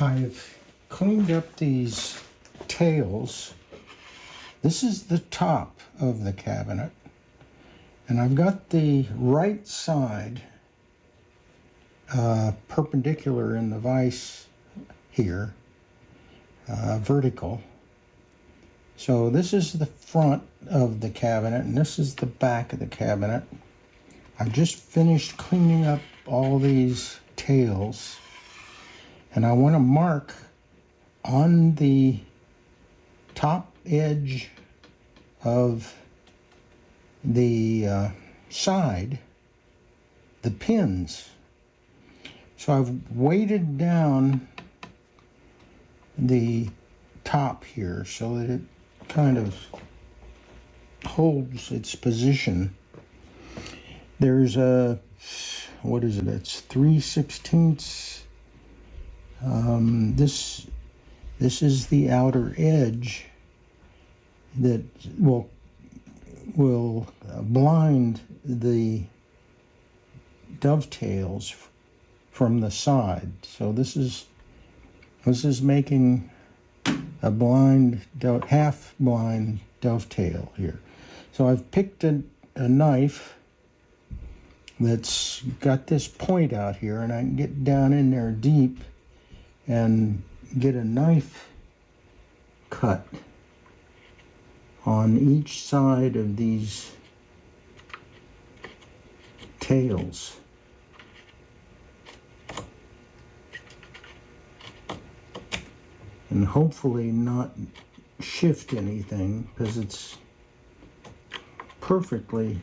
I've cleaned up these tails. This is the top of the cabinet, and I've got the right side perpendicular in the vise here, vertical. So this is the front of the cabinet, and this is the back of the cabinet. I've just finished cleaning up all these tails, and I want to mark on the top edge of the side the pins. So I've weighted down the top here so that it kind of holds its position. There's a, what is it? It's 3/16. This is the outer edge that will blind the dovetails from the side. So this is making a half blind dovetail here. So I've picked a knife that's got this point out here, and I can get down in there deep and get a knife cut on each side of these tails. And hopefully not shift anything, because it's perfectly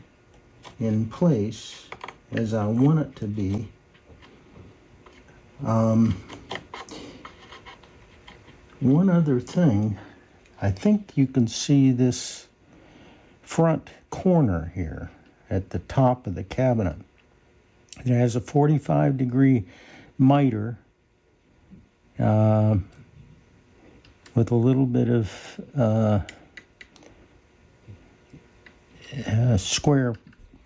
in place as I want it to be. One other thing, I think you can see this front corner here at the top of the cabinet. It has a 45-degree miter with a little bit of square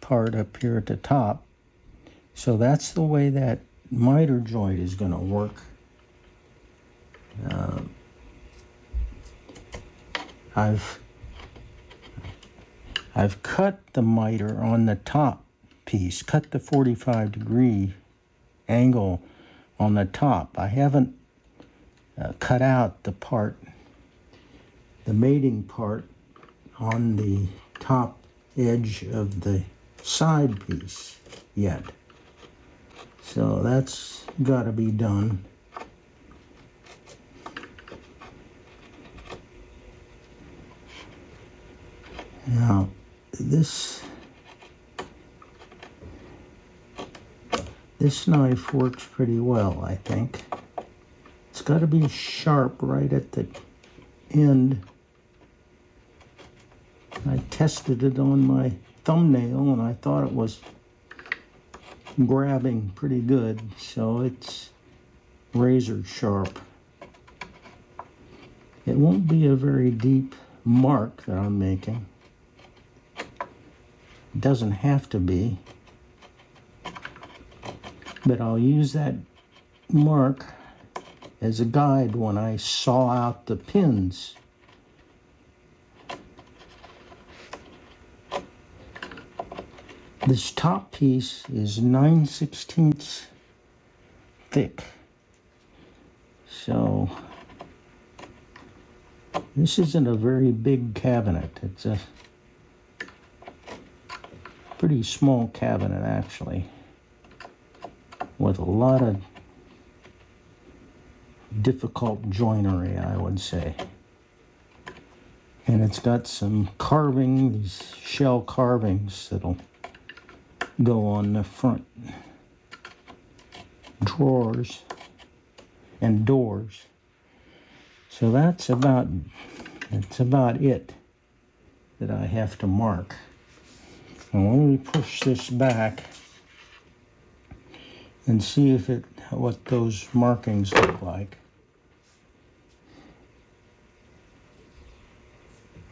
part up here at the top. So that's the way that miter joint is going to work. I've cut the miter on the top piece, cut the 45-degree angle on the top. I haven't cut out the mating part on the top edge of the side piece yet. So that's got to be done. Now, this knife works pretty well, I think. It's got to be sharp right at the end. I tested it on my thumbnail, and I thought it was grabbing pretty good, so it's razor sharp. It won't be a very deep mark that I'm making. It doesn't have to be, but I'll use that mark as a guide when I saw out the pins. This top piece is 9/16 thick. So this isn't a very big cabinet. It's a pretty small cabinet, actually, with a lot of difficult joinery, I would say. And it's got some carving, these shell carvings that'll go on the front drawers and doors. So that's about it that I have to mark. Now let me push this back and see what those markings look like.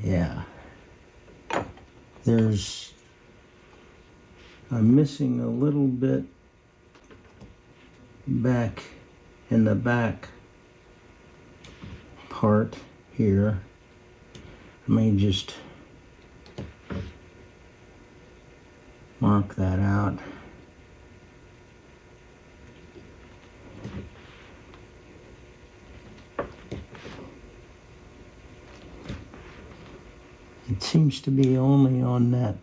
Yeah. I'm missing a little bit back in the back part here. I may just mark that out. It seems to be only on that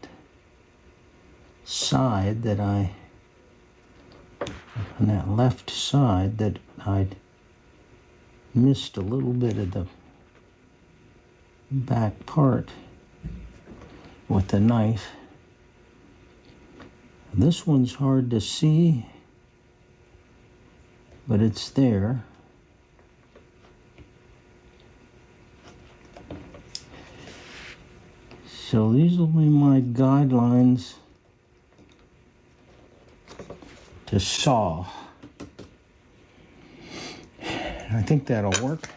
side that on that left side that I'd missed a little bit of the back part with the knife. This one's hard to see, but it's there. So these will be my guidelines to saw. I think that'll work.